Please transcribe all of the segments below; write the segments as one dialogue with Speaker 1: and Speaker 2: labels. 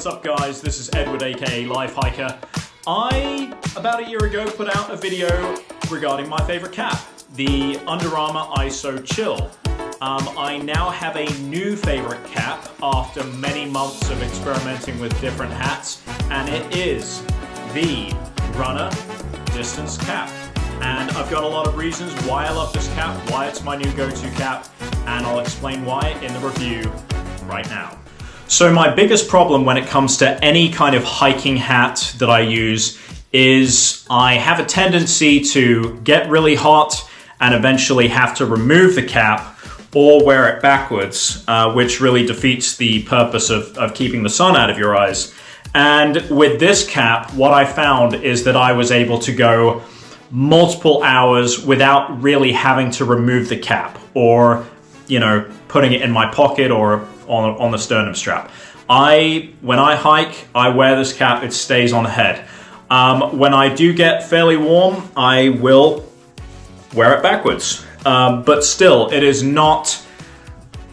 Speaker 1: up guys, this is Edward aka Life Hiker. I, about a year ago, put out a video regarding my favorite cap, the Under Armour ISO Chill. I now have a new favorite cap after many months of experimenting with different hats, and it is the Runnr Distance Hat. And I've got a lot of reasons why I love this cap, why it's my new go-to cap, and I'll explain why in the review right now. So my biggest problem when it comes to any kind of hiking hat that I use is I have a tendency to get really hot and eventually have to remove the cap or wear it backwards, which really defeats the purpose of keeping the sun out of your eyes. And with this cap, what I found is that I was able to go multiple hours without really having to remove the cap or, you know, putting it in my pocket or on the sternum strap. When I hike, I wear this cap, it stays on the head. When I do get fairly warm, I will wear it backwards. But still, it is not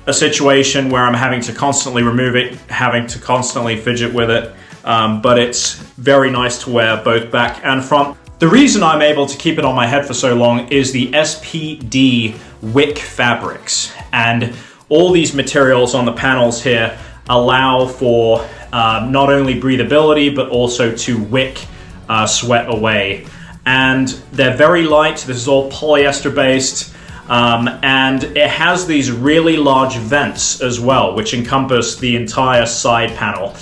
Speaker 1: a situation where I'm having to constantly remove it, having to constantly fidget with it, but it's very nice to wear both back and front. The reason I'm able to keep it on my head for so long is the SPD wick fabrics, and all these materials on the panels here allow for not only breathability but also to wick sweat away. And they're very light. This is all polyester based, and it has these really large vents as well, which encompass the entire side panel.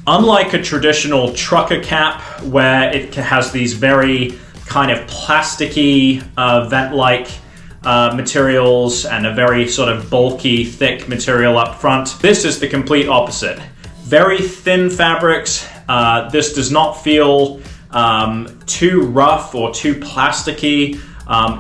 Speaker 1: Unlike a traditional trucker cap where it has these very kind of plasticky vent-like materials and a very sort of bulky, thick material up front, this is the complete opposite. Very thin fabrics. This does not feel too rough or too plasticky,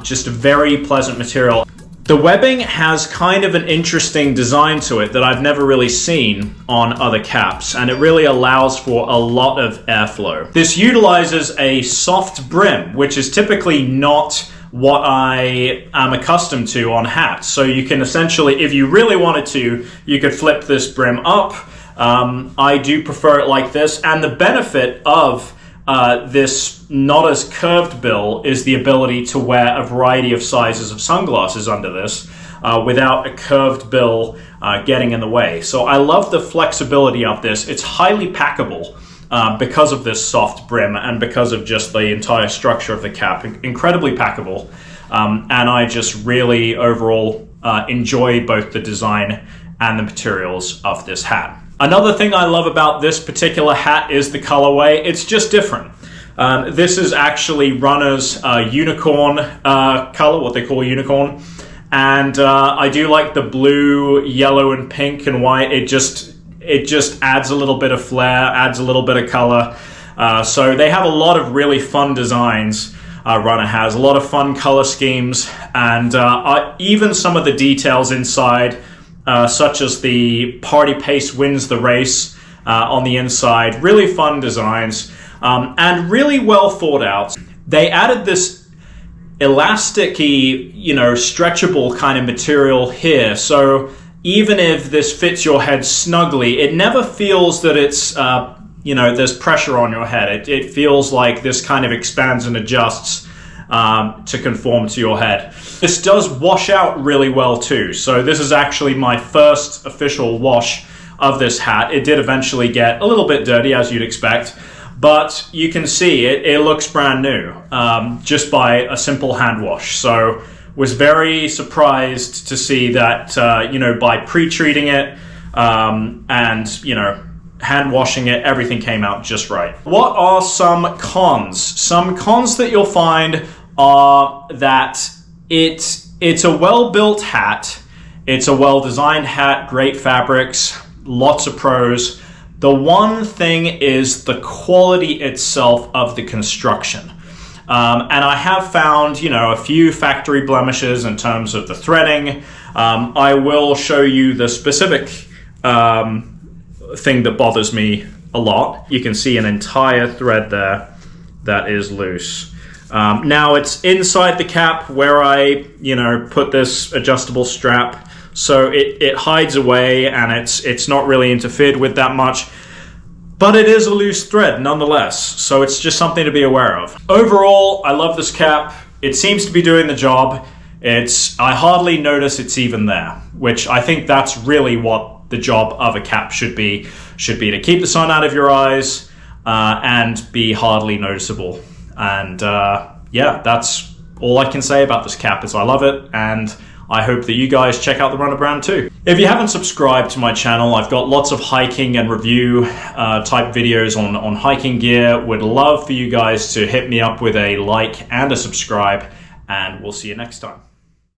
Speaker 1: just a very pleasant material. The webbing has kind of an interesting design to it that I've never really seen on other caps, and it really allows for a lot of airflow. This utilizes a soft brim, which is typically not what I am accustomed to on hats. So you can essentially, if you really wanted to, you could flip this brim up. I do prefer it like this, and the benefit of this not as curved bill is the ability to wear a variety of sizes of sunglasses under this without a curved bill getting in the way. So I love the flexibility of this. It's highly packable because of this soft brim and because of just the entire structure of the cap. Incredibly packable, and I just really overall enjoy both the design and the materials of this hat. Another thing I love about this particular hat is the colorway. It's just different. This is actually Runnr's unicorn color, what they call unicorn. And I do like the blue, yellow, and pink and white. It just adds a little bit of flair, adds a little bit of color. So they have a lot of really fun designs. Runnr has a lot of fun color schemes, and even some of the details inside, such as the party pace wins the race on the inside. Really fun designs, and really well thought out. They added this elasticy, you know, stretchable kind of material here. So even if this fits your head snugly, it never feels that it's, you know, there's pressure on your head. It feels like this kind of expands and adjusts to conform to your head. This does wash out really well too. So this is actually my first official wash of this hat. It did eventually get a little bit dirty, as you'd expect, but you can see it looks brand new just by a simple hand wash. So was very surprised to see that, you know, by pre-treating it and, you know, hand washing it, everything came out just right. What are some cons? Some cons that you'll find are that it's a well-built hat, it's a well-designed hat, great fabrics, lots of pros. The one thing is the quality itself of the construction. And I have found, you know, a few factory blemishes in terms of the threading. I will show you the specific thing that bothers me a lot. You can see an entire thread there that is loose. Now it's inside the cap where I, you know, put this adjustable strap, so it hides away and it's not really interfered with that much. but it is a loose thread nonetheless, so it's just something to be aware of. Overall, I love this cap. It seems to be doing the job. I hardly notice it's even there, which I think that's really what the job of a cap should be to keep the sun out of your eyes and be hardly noticeable. And yeah, that's all I can say about this cap is I love it, and I hope that you guys check out the Runnr brand too. If you haven't subscribed to my channel, I've got lots of hiking and review type videos on hiking gear. Would love for you guys to hit me up with a like and a subscribe, and we'll see you next time.